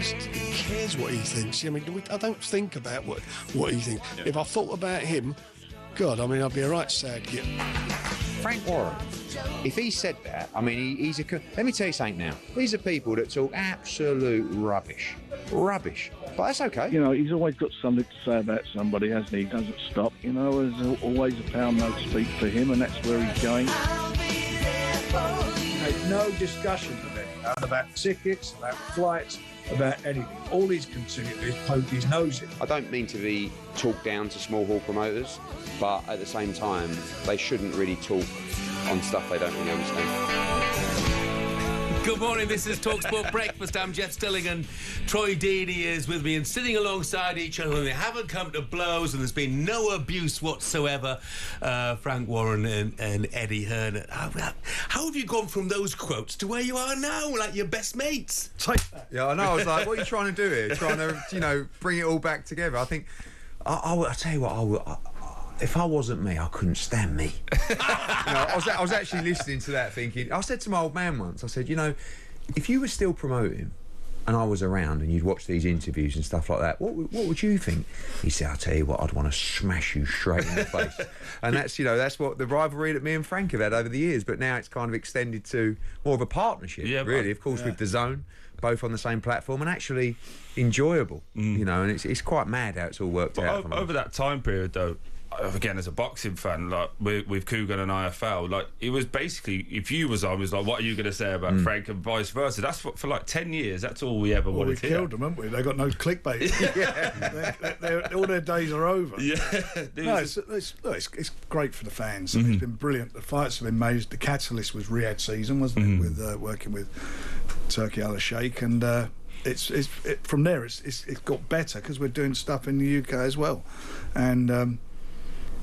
Who cares what he thinks? I mean, I don't think about what he thinks. Yeah. If I thought about him, God, I mean, I'd be a right sad git. Frank Warren, if he said that, I mean, let me tell you something now. These are people that talk absolute rubbish. Rubbish. But that's okay. You know, he's always got something to say about somebody, hasn't he? He doesn't stop. You know, there's always a pound note to speak for him, and that's where he's going. There's no discussion with it about tickets, about flights, about anything. All he's considered is poke his nose in. I don't mean to be talked down to small hall promoters, but at the same time, they shouldn't really talk on stuff they don't really understand. Good morning, this is talkSPORT Breakfast. I'm Jeff Stilling and Troy Deeney is with me, and sitting alongside each other, and they haven't come to blows and there's been no abuse whatsoever. Frank Warren and Eddie Hearn. How have you gone from those quotes to where you are now, like your best mates? Take that. Yeah, I know. I was like, what are you trying to do here? Trying to, bring it all back together. I think, I'll tell you what, if I wasn't me, I couldn't stand me. I was actually listening to that thinking, I said to my old man once, I said, if you were still promoting and I was around and you'd watch these interviews and stuff like that, what would you think? He said, I'll tell you what, I'd want to smash you straight in the face. And that's what the rivalry that me and Frank have had over the years, but now it's kind of extended to more of a partnership, really, of course, with The Zone, both on the same platform, and actually enjoyable, and it's quite mad how it's all worked out. Over that time period, though, again, as a boxing fan, like with Coogan and IFL, like it was basically, if you was on, was like, what are you going to say about Frank, and vice versa. That's what, for like 10 years, that's all we ever wanted to hear. We killed them, haven't we? They got no clickbait. All their days are over. Yeah. No, it's great for the fans. It's been brilliant. The fights have been made. The catalyst was Riyadh season, wasn't it? With working with Turki Al Sheikh, and from there it's got better because we're doing stuff in the UK as well, and.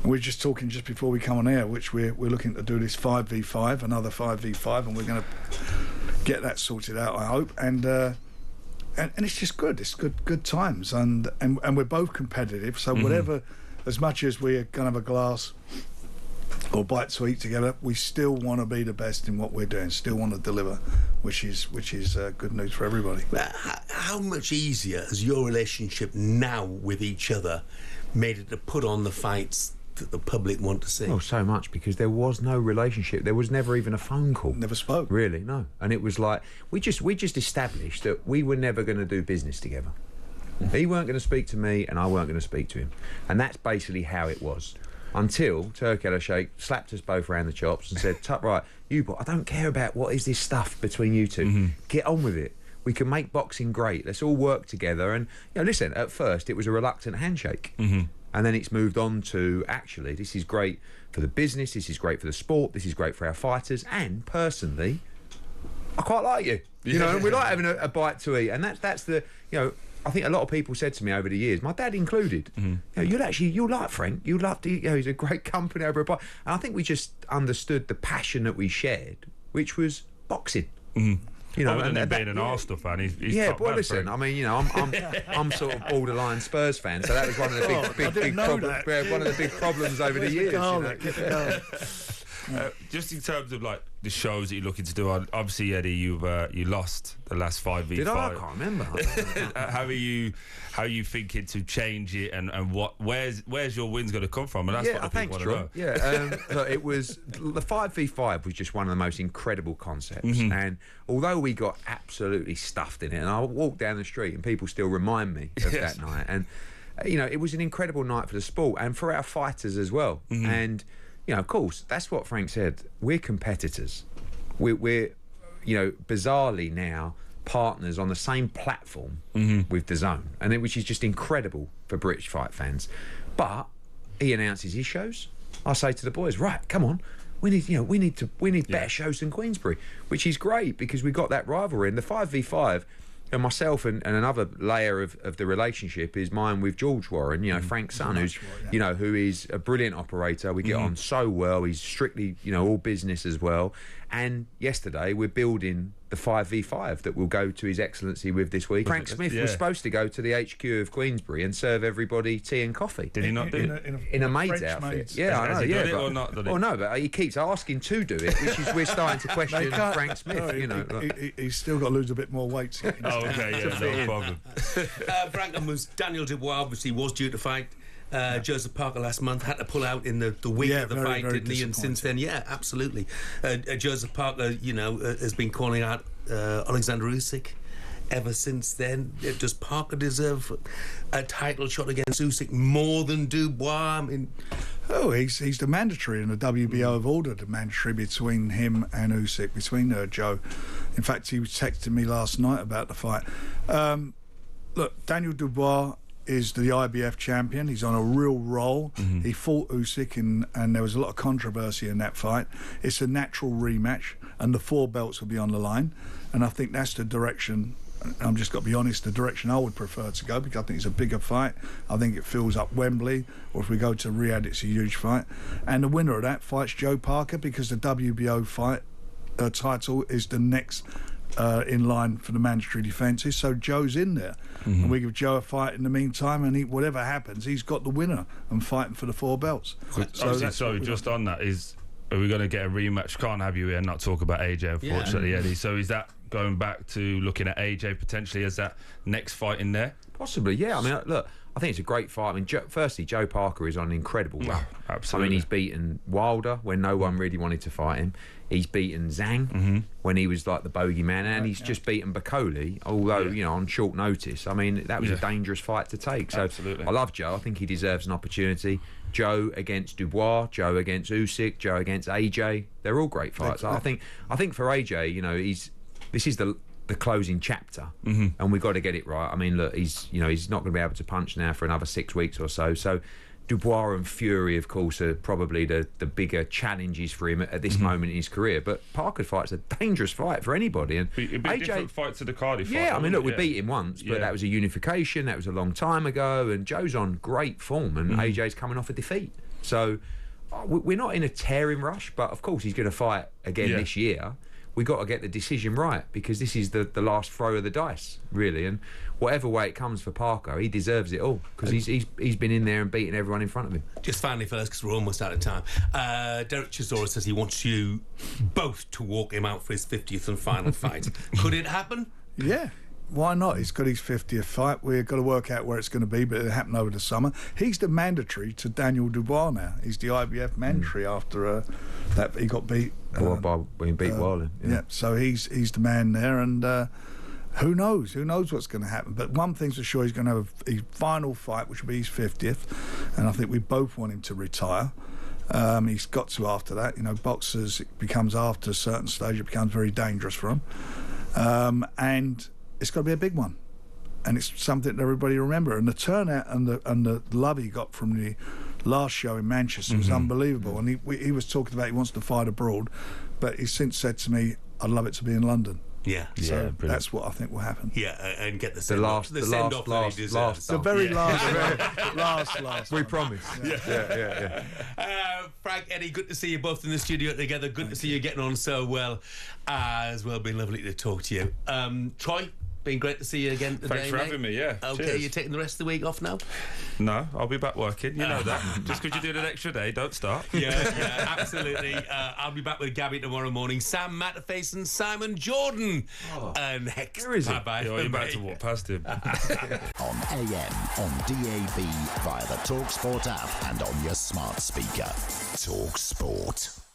We're just talking just before we come on air, which we're looking to do this 5v5, another 5v5, and we're going to get that sorted out, I hope. And it's just good. It's good times, and we're both competitive. So whatever, as much as we're going to have a glass or bite to eat together, we still want to be the best in what we're doing. Still want to deliver, which is good news for everybody. How much easier has your relationship now with each other made it to put on the fights that the public want to see? Oh, so much, because there was no relationship. There was never even a phone call. Never spoke. Really, no. And it was like, we just established that we were never going to do business together. He weren't going to speak to me and I weren't going to speak to him. And that's basically how it was. Until Turki Al Sheikh slapped us both around the chops and said, right, I don't care about what is this stuff between you two. Get on with it. We can make boxing great. Let's all work together. And, listen, at first it was a reluctant handshake. And then it's moved on to, actually, this is great for the business, this is great for the sport, this is great for our fighters, and personally, I quite like you. We like having a bite to eat. And that's the, I think a lot of people said to me over the years, my dad included, you'll like Frank, you'll love to, he's a great company over a bite. And I think we just understood the passion that we shared, which was boxing. Other than being an Arsenal fan, he's but listen, I mean, I'm sort of borderline Spurs fan, so that was one of the big problems over the years. Just in terms of like the shows that you're looking to do, obviously, Eddie, you lost the last 5v5. Did I? I can't remember. How are you thinking to change it, and where's your wins going to come from? And that's what the people want to know. Look, it was the 5v5 was just one of the most incredible concepts, and although we got absolutely stuffed in it, and I walk down the street and people still remind me of that night, and it was an incredible night for the sport and for our fighters as well, and. Of course, that's what Frank said. We're competitors. We're bizarrely now partners on the same platform with The Zone, which is just incredible for British fight fans. But he announces his shows. I say to the boys, right, come on, we need better shows than Queensberry, which is great because we got that rivalry. And the 5v5. And myself and another layer of the relationship is mine with George Warren, Frank's son, who's, who is a brilliant operator. We get on so well. He's strictly, all business as well. And yesterday we're building the 5v5 that will go to His Excellency with this week. Frank Smith was supposed to go to the HQ of Queensberry and serve everybody tea and coffee. Did he not do it? In a maid's outfit. Yeah, I know. He Yeah, done it or not done it? Well, no, but he keeps asking to do it, which is we're starting to question Frank Smith. No, you know, he's still got to lose a bit more weight. To get Oh, okay, yeah, no problem. Frank was Daniel Dubois. Obviously, was due to fight. Joseph Parker last month had to pull out in the week of the fight, didn't he? And since then, absolutely. Joseph Parker, has been calling out Alexander Usyk ever since then. Does Parker deserve a title shot against Usyk more than Dubois? I mean, he's the mandatory, and the WBO have ordered the mandatory between him and Usyk, between Joe. In fact, he was texting me last night about the fight. Look, Daniel Dubois is the IBF champion. He's on a real roll. He fought Usyk, and there was a lot of controversy in that fight. It's a natural rematch, and the 4 belts will be on the line. And I think that's the direction. I'm just got to be honest, the direction I would prefer to go, because I think it's a bigger fight. I think it fills up Wembley, or if we go to Riyadh, it's a huge fight. And the winner of that fight's Joe Parker, because the WBO fight title is the next in line for the mandatory defences. So Joe's in there, and we give Joe a fight in the meantime, and whatever happens, he's got the winner and fighting for the 4 belts. So just on that, are we going to get a rematch? Can't have you here and not talk about AJ, unfortunately, Eddie. So is that going back to looking at AJ potentially as that next fight in there? Possibly, yeah. I mean, look, I think it's a great fight. I mean, firstly, Joe Parker is on an incredible run. Absolutely. I mean, he's beaten Wilder when no one really wanted to fight him. He's beaten Zhang when he was like the bogeyman, and he's just beaten Bakoli, although, on short notice. I mean, that was a dangerous fight to take. So I love Joe. I think he deserves an opportunity. Joe against Dubois, Joe against Usyk, Joe against AJ. They're all great fights. I think for AJ, this is the closing chapter, and we've got to get it right. I mean, look, he's not going to be able to punch now for another 6 weeks or so. So Dubois and Fury, of course, are probably the bigger challenges for him at this moment in his career. But Parker fight's a dangerous fight for anybody. And it'd be a different fight to the Cardiff fight. Yeah, I mean, look, we beat him once, but that was a unification. That was a long time ago. And Joe's on great form, and AJ's coming off a defeat. So we're not in a tearing rush, but of course he's going to fight again this year. We got to get the decision right, because this is the last throw of the dice, really. And whatever way it comes for Parker, he deserves it all, because he's been in there and beaten everyone in front of him. Just finally, fellas, because we're almost out of time. Derek Chisora says he wants you both to walk him out for his 50th and final fight. Could it happen? Yeah. Why not? He's got his 50th fight. We've got to work out where it's going to be, but it'll happen over the summer. He's the mandatory to Daniel Dubois now. He's the IBF mandatory after that he got beat. By being beat Wilder. Yeah, so he's the man there, and who knows? Who knows what's going to happen? But one thing's for sure, he's going to have his final fight, which will be his 50th, and I think we both want him to retire. He's got to after that. Boxers, it becomes after a certain stage, it becomes very dangerous for him. And it's got to be a big one, and it's something that everybody remember. And the turnout and the love he got from the last show in Manchester was unbelievable. And he was talking about he wants to fight abroad, but he's since said to me, "I'd love it to be in London." Yeah, so that's what I think will happen. Yeah, and get the send off. The very last. We promise. Yeah. Frank, Eddie, good to see you both in the studio together. Good to see you getting on so well as well. Been lovely to talk to you. Troy, been great to see you again today. Thanks for having me. Yeah. Okay, cheers. you're taking the rest of the week off now? No, I'll be back working. You know that. Just because you did an extra day, don't start. Yeah, absolutely. I'll be back with Gabby tomorrow morning. Sam Matterface and Simon Jordan. Next. Where is he? Bye-bye. You're about to walk past him. On AM, on DAB, via the talkSPORT app, and on your smart speaker. talkSPORT.